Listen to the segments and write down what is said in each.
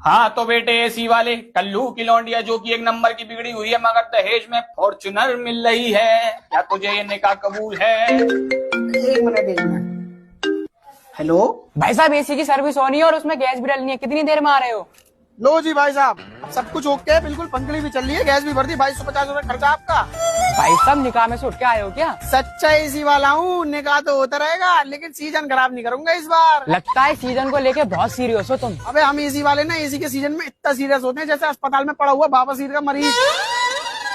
हाँ तो बेटे एसी वाले कल्लू की लौंडिया जो कि एक नंबर की बिगड़ी हुई है मगर दहेज में फॉर्च्यूनर मिल रही है। क्या तुझे ये निकाह कबूल है? एक मिनट एक मिनट। हेलो भाई साहब, एसी की सर्विस होनी है और उसमें गैस भी डलनी है। कितनी देर में आ रहे हो? लो जी भाई साहब, अब सब कुछ ओके है, बिल्कुल पंखड़ी भी चल रही है, गैस भी भर दी। 2250 खर्चा आपका। भाई साहब, निकाह में से उठ के आए हो क्या? सच्चा एसी वाला हूँ, निकाह तो होता रहेगा लेकिन सीजन खराब नहीं करूंगा इस बार। लगता है सीजन को लेके बहुत सीरियस हो तुम। अबे हम एसी वाले ना एसी के सीजन में इतना सीरियस होते हैं जैसे अस्पताल में पड़ा हुआ बाबासीर का मरीज।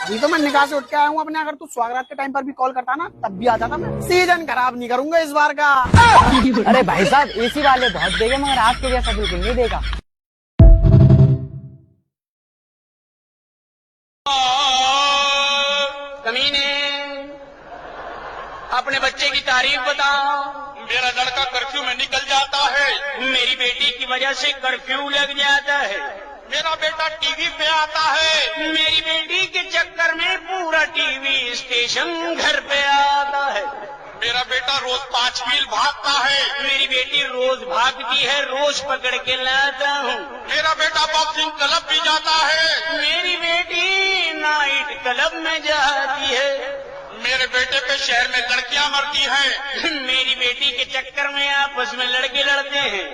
अभी तो मैं निकाह से उठ के आया हूँ अपने। अगर तू स्वागत के टाइम पर भी कॉल करता ना तब भी आ जाता मैं। सीजन खराब नहीं करूंगा इस बार का। अरे भाई साहब, एसी वाले बहुत देगा मगर आपके जैसा बिल्कुल नहीं देगा। कमीने अपने बच्चे की तारीफ बताओ। मेरा लड़का कर्फ्यू में निकल जाता है। मेरी बेटी की वजह से कर्फ्यू लग जाता है। मेरा बेटा टीवी पे आता है। मेरी बेटी के चक्कर में पूरा टीवी स्टेशन घर पे आता है। मेरा बेटा रोज 5 मील भागता है। मेरी बेटी रोज भागती है, रोज पकड़ के लाता हूँ। मेरा बेटा बॉक्सिंग क्लब भी जाता है। मेरी बेटी नाइट क्लब में जाती है। मेरे बेटे पे शहर में लड़कियां मरती हैं। मेरी बेटी के चक्कर में आपस में लड़के लड़ते हैं।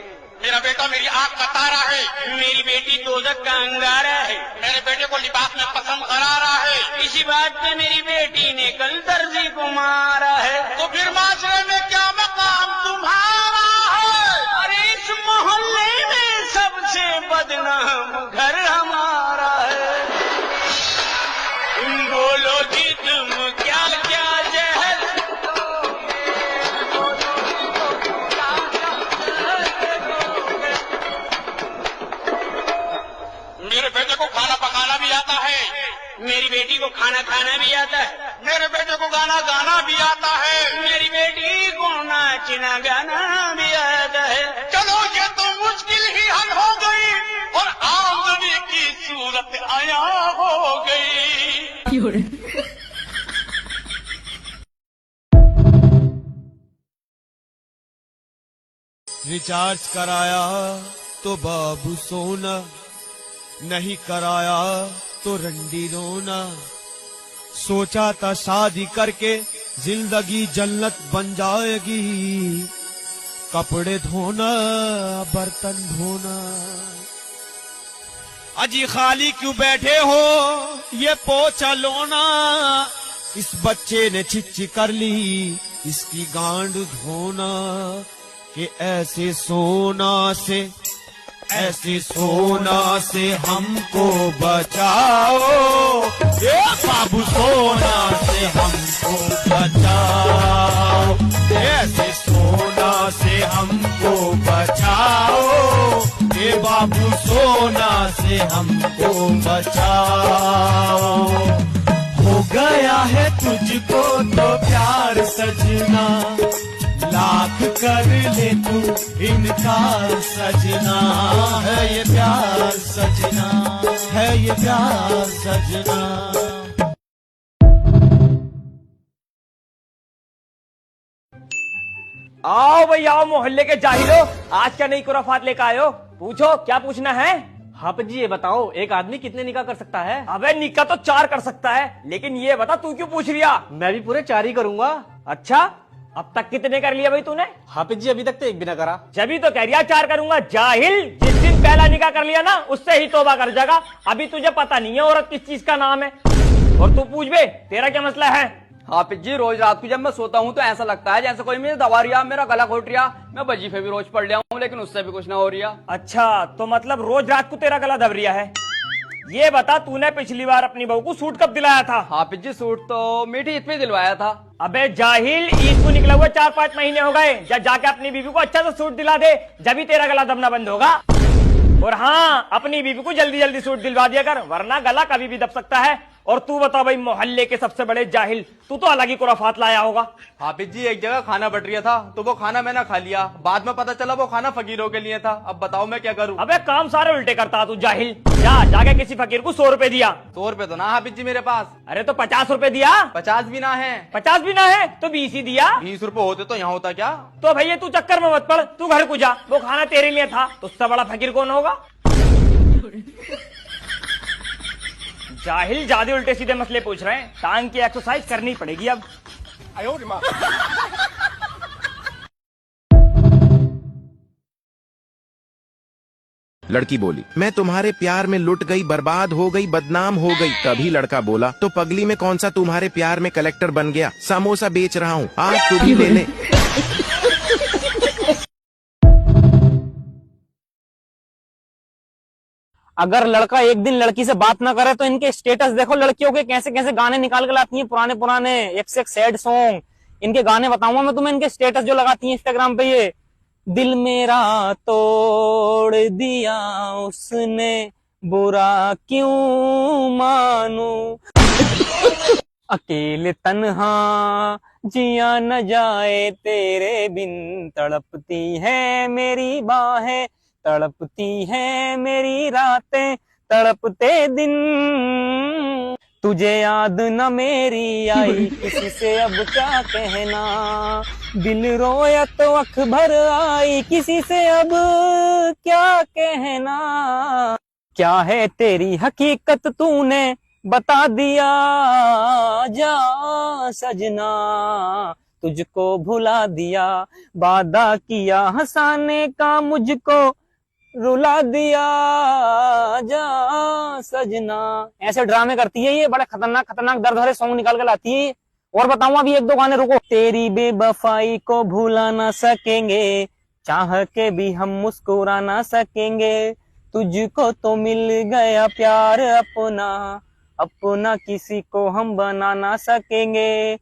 मेरा बेटा मेरी आंख का तारा है। मेरी बेटी दोजक का अंगारा है। मेरे बेटे को लिबास में पसंद करारा है। इसी बात पे मेरी बेटी ने कल दर्जी को मारा है। तो फिर माशरे में क्या मकाम तुम्हारा है? अरे इस मोहल्ले में सबसे बदनाम घर हमारा है। बोलो जी तुम क्या क्या जहर मेरे बेटे को खाना पकाना भी आता है। मेरी बेटी को खाना खाना भी आता है। मेरे बेटे को गाना गाना भी आता है। मेरी बेटी को नाचना गाना भी आता है। चलो ये तो मुश्किल ही हल हो गई और आमदनी की सूरत आया हो गई। रिचार्ज कराया तो बाबू सोना, नहीं कराया तो रंडी रोना। सोचा था शादी करके जिंदगी जन्नत बन जाएगी, कपड़े धोना बर्तन धोना। अजी खाली क्यों बैठे हो, ये पोछा लोना। इस बच्चे ने चिच्ची कर ली, इसकी गांड धोना। कि ऐसे सोना से हमको बचाओ, ये बाबू सोना से हमको बचाओ। ऐसे सोना से हमको बचाओ, ये बाबू सोना से हमको बचाओ। हो गया है तुझको तो प्यार सजना, लाख कर ले तू इनकार सजना। है ये प्यार सजना, है ये प्यार सजना। आओ भाई आओ, मोहल्ले के जाहिलो, आज क्या नई खुराफात लेकर आए हो? पूछो, क्या पूछना है? हाँ जी ये बताओ, एक आदमी कितने निकाह कर सकता है? अबे निकाह तो 4 कर सकता है, लेकिन ये बता तू क्यों पूछ रिया? मैं भी पूरे 4 ही करूंगा। अच्छा, अब तक कितने कर लिया भाई तूने? हाफिज जी अभी तक तो एक भी ना करा। जब तो कह रिया 4 करूंगा। जाहिल, जिस दिन पहला निकाह कर लिया ना उससे ही तौबा कर जाएगा। अभी तुझे पता नहीं है औरत किस चीज का नाम है। और तू पूछ बे, तेरा क्या मसला है? हाफिज जी रोज रात को जब मैं सोता हूँ तो ऐसा लगता है जैसे कोई मुझे दबा रिया, मेरा गला घोट रिया। मैं वजीफे भी रोज पढ़ लिया हूँ लेकिन उससे भी कुछ ना हो रिया। अच्छा, तो मतलब रोज रात को तेरा गला दब रिया है। ये बता, तूने पिछली बार अपनी बहू को सूट कब दिलाया था? हाफिज जी सूट तो मीठी ईद पे दिलवाया था। अबे जाहिल, ईद को निकला हुआ 4-5 महीने हो गए। जाके अपनी बीवी को अच्छा सा सूट दिला दे, जब ही तेरा गला दबना बंद होगा। और हाँ, अपनी बीवी को जल्दी जल्दी सूट दिलवा दिया कर, वरना गला कभी भी दब सकता है। और तू बता भाई, मोहल्ले के सबसे बड़े जाहिल, तू तो अलग ही खुराफात लाया होगा। हाफिज जी एक जगह खाना बट रहा था तो वो खाना मैंने खा लिया, बाद में पता चला वो खाना फकीरों के लिए था। अब बताओ मैं क्या करूं? अबे काम सारे उल्टे करता तू जाहिल। जाके किसी फकीर को 100 रुपए दिया। 100 रुपए तो ना हाफिज जी मेरे पास। अरे तो 50 रुपए दिया। 50 भी ना है। 50 भी ना है तो 20 ही दिया। 20 रुपए होते तो यहाँ होता क्या? तो भैया तू चक्कर में मत पड़, तू घर को जा, वो खाना तेरे लिए था तो उससे बड़ा फकीर कौन होगा? जाहिल ज्यादा उल्टे सीधे मसले पूछ रहे हैं। टांग की एक्सरसाइज करनी पड़ेगी अब। लड़की बोली, मैं तुम्हारे प्यार में लुट गई, बर्बाद हो गई, बदनाम हो गई। तभी लड़का बोला, तो पगली में कौन सा तुम्हारे प्यार में कलेक्टर बन गया, समोसा बेच रहा हूँ, आज तू भी ले ले। अगर लड़का एक दिन लड़की से बात ना करे तो इनके स्टेटस देखो, लड़कियों के कैसे कैसे गाने निकाल के लाती हैं, पुराने पुराने एक से एक सैड सॉन्ग। इनके गाने बताऊंगा मैं तुम्हें, इनके स्टेटस जो लगाती हैं इंस्टाग्राम पे। ये दिल मेरा तोड़ दिया उसने, बुरा क्यों मानूं, अकेले तन्हा जिया न जाए तेरे बिन, तड़पती है मेरी बाहें, तड़पती है मेरी रातें, तड़पते दिन, तुझे याद न मेरी आई, किसी से अब क्या कहना, दिल रोया तो अख भर आई, किसी से अब क्या कहना, क्या है तेरी हकीकत तूने बता दिया, जा सजना तुझको भुला दिया, वादा किया हंसाने का मुझको रुला दिया, जा सजना। ऐसे ड्रामे करती है ये, बड़े खतरनाक खतरनाक दर्द भरे सॉन्ग निकाल कर लाती है। और बताऊं अभी एक दो गाने, रुको। तेरी बेवफाई को भूला ना सकेंगे, चाह के भी हम मुस्कुरा ना सकेंगे, तुझको तो मिल गया प्यार अपना, अपना किसी को हम बना ना सकेंगे।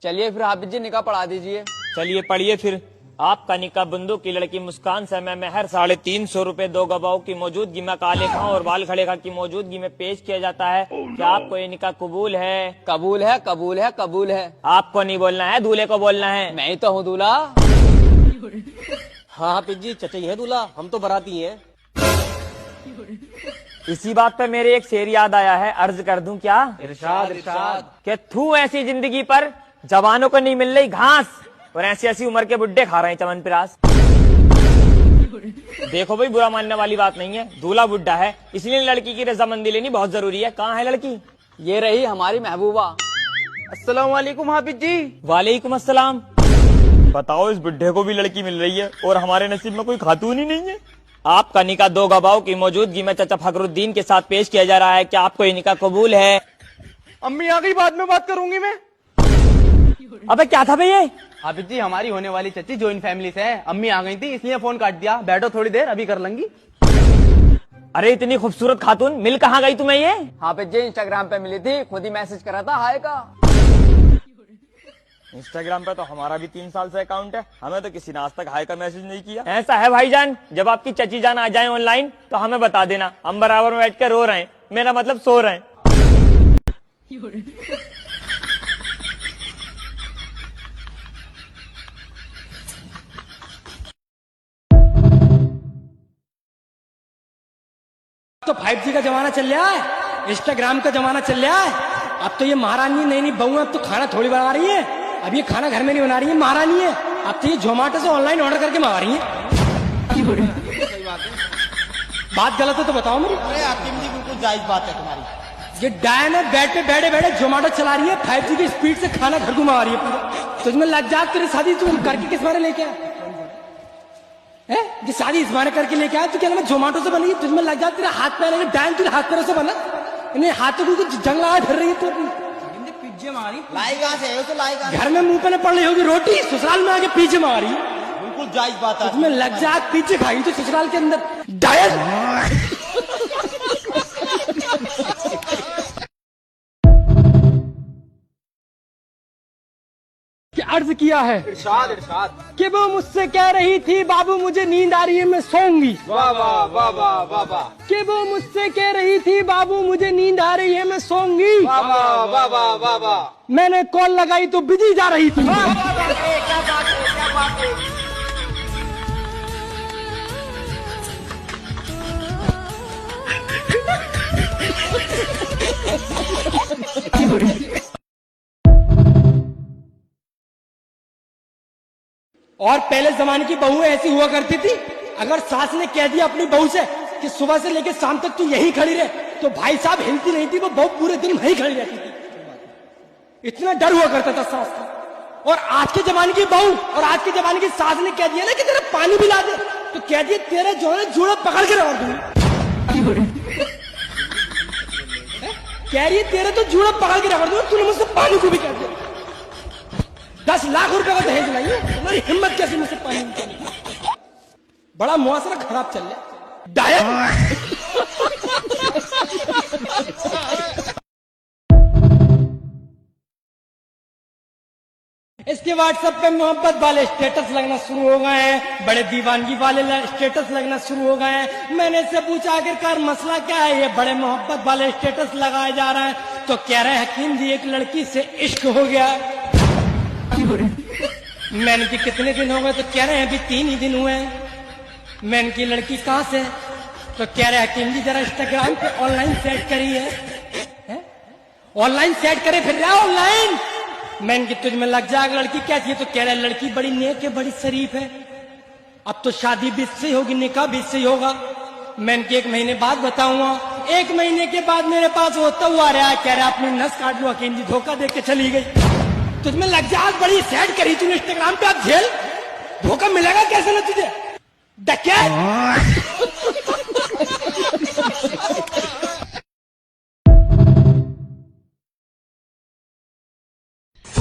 चलिए फिर हाफिज जी निकाह पढ़ा दीजिए। चलिए पढ़िए फिर। आपका निकाह बंदूक की लड़की मुस्कान समय में हर 350 रुपए 2 गवाहों की मौजूदगी में काले खां और बाल खड़े खां की मौजूदगी में पेश किया जाता है। क्या आपको ये निकाह कबूल है? कबूल है, कबूल है, कबूल है। आपको नहीं बोलना है, दूल्हे को बोलना है। मैं ही तो हूँ दूल्हा। हाँ हाफिज जी, चचई है दूल्हा, हम तो बाराती हैं। इसी बात पे मेरे एक शेर याद आया है, अर्ज कर दूं क्या? इरशाद इरशाद। कि थू ऐसी जिंदगी पर जवानों को नहीं मिल रही घास, और ऐसी ऐसी उम्र के बुड्ढे खा रहे हैं चमनप्राश। देखो भाई, बुरा मानने वाली बात नहीं है, दूल्हा बुड्ढा है इसलिए लड़की की रजामंदी लेनी बहुत जरूरी है। कहाँ है लड़की? ये रही हमारी महबूबा। अस्सलाम वालेकुम हाफिज जी। वालेकुम अस्सलाम। बताओ, इस बुड्ढे को भी लड़की मिल रही है और हमारे नसीब में कोई खातून ही नहीं है। आपका निकाह 2 गवाहों की मौजूदगी में चाचा फखरुद्दीन के साथ पेश किया जा रहा है। क्या आपको ये निकाह कबूल है? अम्मी आ गई, बाद में बात करूंगी मैं। अबे क्या था भैया? हाफिज जी, हमारी होने वाली चच्ची जॉइंट फैमिली से है, अम्मी आ गई थी इसलिए फोन काट दिया। बैठो थोड़ी देर, अभी कर लेंगी। अरे इतनी खूबसूरत खातून मिल कहाँ गई तुम्हें ये? हाफिज जी इंस्टाग्राम पे मिली थी, खुद ही मैसेज करा था हाय का। इंस्टाग्राम पे तो हमारा भी 3 साल से अकाउंट है, हमें तो किसी ने आज तक हाय का मैसेज नहीं किया। ऐसा है भाईजान, जब आपकी चची जान आ जाए ऑनलाइन तो हमें बता देना, हम बराबर में बैठ कर रो रहे हैं, मेरा मतलब सो रहे हैं। तो 5G का जमाना चल रहा है, इंस्टाग्राम का जमाना चल रहा है। अब तो ये महारानी नई नई बहू अब तो खाना थोड़ी बना रही है, अब ये खाना घर में नहीं बना रही है, महारानी है। अब तो ये जोमेटो से ऑनलाइन ऑर्डर करके मंगा रही है। बात गलत है तो बताओ मेरी। अरे आपकी मुझे बिल्कुल जायज बात है तुम्हारी। ये डायन है, बेड पे बैठे बैठे जोमेटो चला रही है, 5G की स्पीड से खाना घर को मंगा रही है पूरा। तुझमें लग जा, तेरी शादी तू करके किस बारे लेके आया है? ये शादी इस बारे करके लेके आया, तू क्या जोमेटो से बनी? तुझमें लग जा, तेरा हाथ पैर डायन तेरे हाथ पैरों से बना, इन्हें हाथों को जंग लगा फिर रही है तू। पिज्जे मारी लाई कहां से है? तो लाई कहां? घर में मुंह पे पड़ रही होगी रोटी, ससुराल में आके पीछे मारी। बिल्कुल जायज बात है। तुम्हें लग जा, पीछे खाई तो ससुराल के अंदर डायन। अर्ज किया है इरशाद इरशाद। कि वो मुझसे कह रही थी बाबू मुझे नींद आ रही है मैं सोऊंगी। वाह वाह वाह वाह वाह वाह। कि वो मुझसे कह रही थी बाबू मुझे नींद आ रही है मैं सोऊंगी। वाह वाह वाह वाह वाह वाह। मैंने कॉल लगाई तो बिजी जा रही थी। क्या बात है, क्या बात है। और पहले जमाने की बहू ऐसी हुआ करती थी, अगर सास ने कह दिया अपनी बहू से कि सुबह से लेकर शाम तक तू यहीं खड़ी रहे, तो भाई साहब हिलती नहीं थी, वो बहू पूरे दिन वहीं खड़ी रहती थी। इतना डर हुआ करता था सास का। और आज के जमाने की बहू और आज के जमाने की सास ने कह दिया ना कि तेरा पानी भी ला दे, तो कह दिया तेरा जो है जूड़ा पकड़ के रख दूंगी। कह रही है तेरा तो जूड़ा पकड़ के रख दूंगा, तूने मुझसे पानी को भी कह दिया। 10 लाख रुपए का दहेज लाई है, तुम्हारी हिम्मत कैसे मुझसे पानी निकाली। बड़ा मुआसरा खराब चल रहा है। डायट इसके व्हाट्सएप पे मोहब्बत वाले स्टेटस लगना शुरू हो गए हैं, बड़े दीवानगी वाले स्टेटस लगना शुरू हो गए हैं। मैंने इससे पूछा आखिरकार मसला क्या है, ये बड़े मोहब्बत वाले स्टेटस लगाए जा रहे हैं। तो कह रहे हैं हकीम जी एक लड़की से इश्क हो गया। मैंने कि कितने दिन हो गए, तो कह रहे हैं अभी 3 ही दिन हुए हैं। मैंने की लड़की कहाँ से, तो कह रहे हैं हकीम जी जरा इंस्टाग्राम पे ऑनलाइन सेट करी है। ऑनलाइन सेट करे फिर रहा ऑनलाइन। मैंने कि तुझ में लग जाएगा, लड़की कैसी है, तो कह रहा है लड़की बड़ी नेक है, बड़ी शरीफ है। अब तो शादी भी इससे होगी, निकाह भी इससे होगा। मैंने कि 1 महीने बाद बताऊंगा। 1 महीने के बाद मेरे पास होता हुआ रहा, कह रहा अपनी नस काट लो, हकीम जी धोखा दे के चली गई। तुझमें लग जा, बड़ी सेट करी तूने इंस्टाग्राम पे, आप झेल, धोखा मिलेगा कैसे ना तुझे डकैत।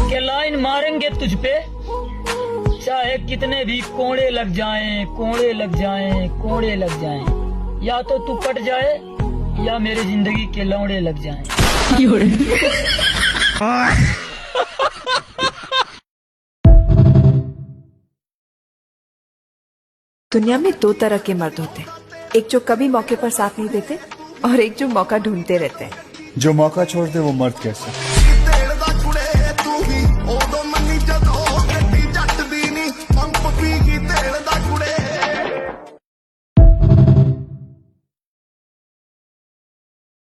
के लाइन मारेंगे तुझ पे, चाहे कितने भी कोड़े लग जाएं, कोड़े लग जाएं, कोड़े लग जाएं। या तो तू कट जाए या मेरी जिंदगी के लौड़े लग जाएं। दुनिया में 2 तरह के मर्द होते हैं, एक जो कभी मौके पर साथ नहीं देते और एक जो मौका ढूंढते रहते हैं। जो मौका छोड़ दे वो मर्द कैसे।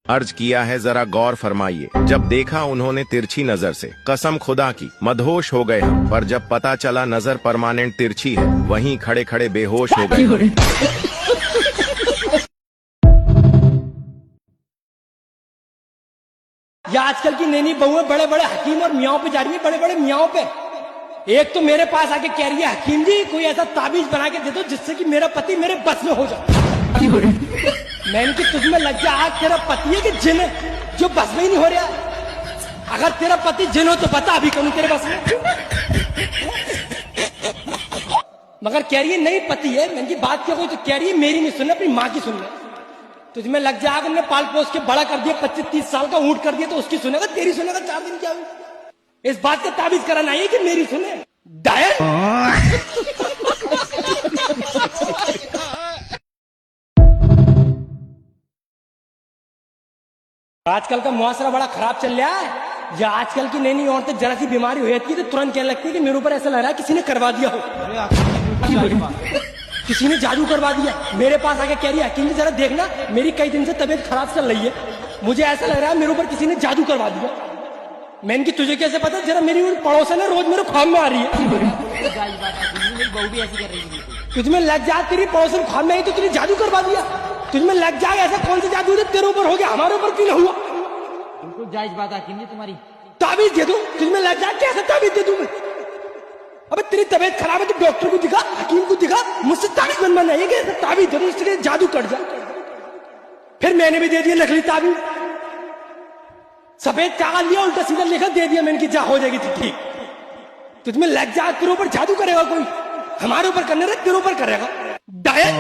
अर्ज किया है जरा गौर फरमाइए। जब देखा उन्होंने तिरछी नजर से, कसम खुदा की मदहोश हो गए हम, पर जब पता चला नजर परमानेंट तिरछी है, वहीं खड़े खड़े बेहोश हो गए। ये आजकल की नैनी बहुएं बड़े बड़े हकीम और मियाओं पे जा रही है, बड़े बड़े मियाओं पे। एक तो मेरे पास आके कह रही है हकीम जी कोई ऐसा ताबीज बना के दे दो जिससे कि मेरा पति मेरे बस में हो जाए। मैंने कि तुझमें लग जा, आज तेरा पति है कि जिन है जो बस में ही नहीं हो रहा। अगर तेरा पति जिन हो तो बता, अभी करूं तेरे बस में। मगर कह रही है नहीं पति है। मैंने की बात क्या कोई, तो कह रही है मेरी नहीं सुनना, अपनी माँ की सुनना। तुझमें लग जा, अगर मैं पाल पोस के बड़ा कर दिया, 25-30 साल का ऊंट कर दिया, तो उसकी सुनेगा, तेरी सुनेगा 4 दिन क्या हुआ। इस बात का ताबीज कराना है कि मेरी सुने डायट। आजकल का मुआसरा बड़ा खराब चल रहा है। या आजकल की नई नई औरतें जरा सी बीमारी हो जाती है तो तुरंत कहने लगती है कि मेरे ऊपर ऐसा लग रहा है किसी ने करवा दिया हो, किसी ने जादू करवा दिया। मेरे पास आके कह रही है हकीम जी जरा देखना, मेरी कई दिन से तबीयत खराब चल रही है, मुझे ऐसा लग रहा है मेरे ऊपर किसी ने जादू करवा दिया। मैंने कि तुझे कैसे पता, जरा मेरी पड़ोसन है रोज मेरे ख्वाब में आ रही है। तुझमें लग जा, तेरी पड़ोसन ख्वाब में आई तो तुझे जादू करवा दिया। तुझमें लग जाए, ऐसा कौन सा जादू है तेरे ऊपर हो गया, हमारे ऊपर क्यों ना हुआ। बिल्कुल जायज बात हकीम जी तुम्हारी। ताबीज दे दूं, तुझमें लग जाए, कैसे ताबीज दे दूं मैं। अबे तेरी तबीयत खराब है तो डॉक्टर को दिखा, हकीम को दिखा, मुझसे ताबीज बनवाना है कि ताबीज दे दूं इसलिए जादू कट जाए। फिर मैंने भी दे दिया नकली ताबीज, सफेद कागज लिया, उल्टा सीधा लिखा दे दिया। मैंने की जा हो जाएगी ठीक। तुझमें लग जा, तेरे ऊपर जादू करेगा कोई, हमारे ऊपर करने रहे, तेरे ऊपर करेगा डायट।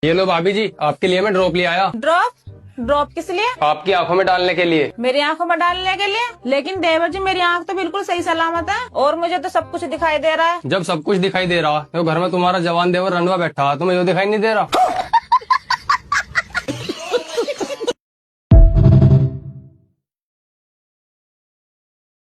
ये लो भाभी जी, आपके लिए मैं ड्रॉप ले आया। ड्रॉप? ड्रॉप किस लिए? आपकी आंखों में डालने के लिए। मेरी आंखों में डालने के लिए? लेकिन देवर जी मेरी आंख तो बिल्कुल सही सलामत है और मुझे तो सब कुछ दिखाई दे रहा है। जब सब कुछ दिखाई दे रहा है तो घर में तुम्हारा जवान देवर रंडवा बैठा, तुम्हें यो दिखाई नहीं दे रहा।